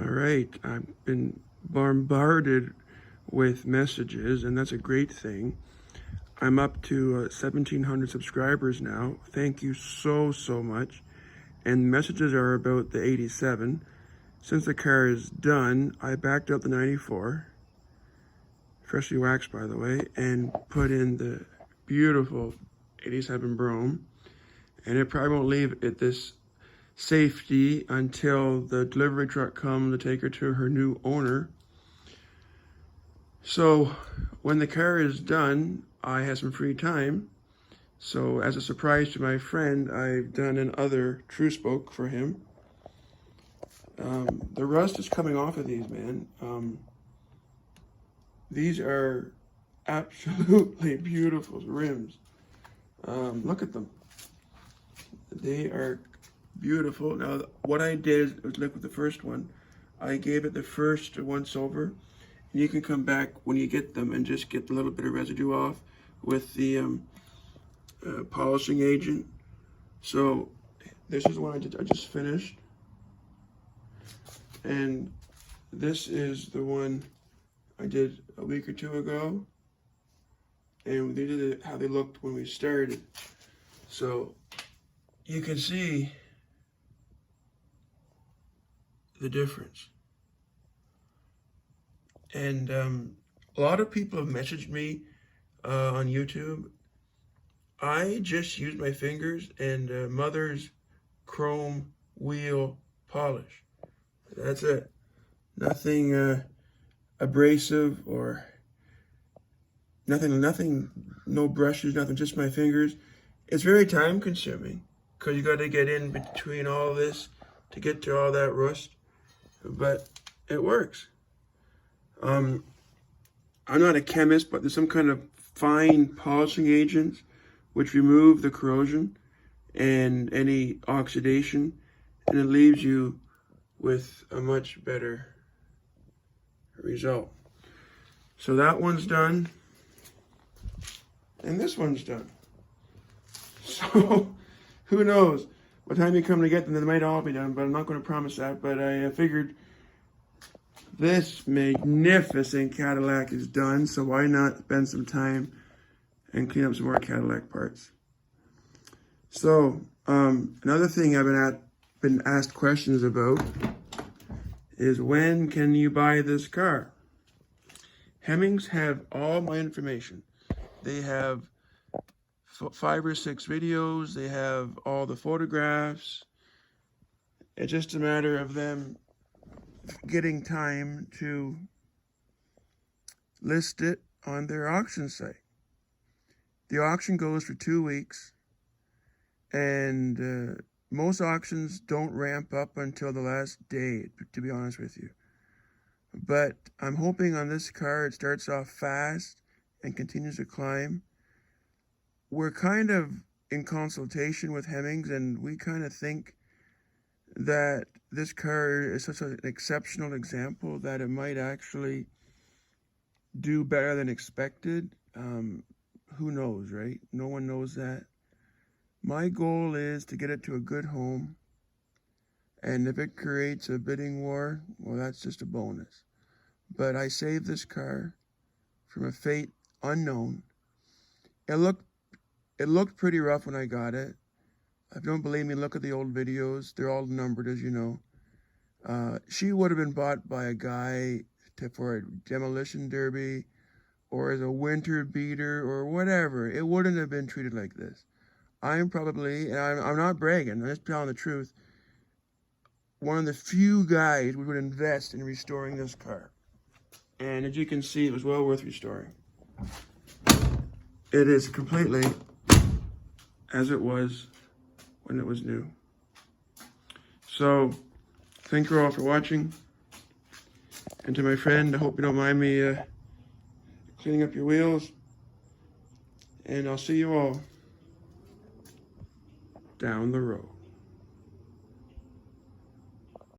All right, I've been bombarded with messages, and that's a great thing. I'm up to 1,700 subscribers now. Thank you so much. And messages are about the 87. Since the car is done, I backed up the 94, freshly waxed by the way, and put in the beautiful 87 Brougham. And it probably won't leave at this safety until the delivery truck comes to take her to her new owner. So when the car is done, I have some free time. So as a surprise to my friend, I've done another true spoke for him. The rust is coming off of these, man. These are absolutely beautiful rims. Look at them. They are beautiful. Now, what I did was like with the first one, I gave it the first once over. And you can come back when you get them and just get a little bit of residue off with the polishing agent. So this is one I just finished. And this is the one I did a week or two ago. And they did how they looked when we started. So you can see the difference. And a lot of people have messaged me on YouTube. I just used my fingers and Mother's chrome wheel polish. That's it. Nothing abrasive or nothing, no brushes, nothing, just my fingers. It's very time consuming because you got to get in between all this to get to all that rust, but it works. I'm not a chemist, but there's some kind of fine polishing agents which remove the corrosion and any oxidation, and it leaves you with a much better result. So that one's done, and this one's done. So who knows? By the time you come to get them, they might all be done, but I'm not going to promise that. But I figured this magnificent Cadillac is done, so why not spend some time and clean up some more Cadillac parts. So another thing I've been asked questions about is, when can you buy this car? Hemmings have all my information. They have 5 or 6 videos. They have all the photographs. It's just a matter of them getting time to list it on their auction site. The auction goes for 2 weeks, and most auctions don't ramp up until the last day, to be honest with you. But I'm hoping on this car it starts off fast and continues to climb. We're kind of in consultation with Hemmings, and we kind of think that this car is such an exceptional example that it might actually do better than expected. Who knows, right? No one knows that. My goal is to get it to a good home, and if it creates a bidding war, well, that's just a bonus. But I saved this car from a fate unknown. It looked pretty rough when I got it. If you don't believe me, look at the old videos. They're all numbered, as you know. She would have been bought by a guy for a demolition derby or as a winter beater or whatever. It wouldn't have been treated like this. I'm probably, and I'm not bragging, I'm just telling the truth, one of the few guys who would invest in restoring this car. And as you can see, it was well worth restoring. It is completely as it was when it was new. So, thank you all for watching. And to my friend, I hope you don't mind me cleaning up your wheels. And I'll see you all down the road.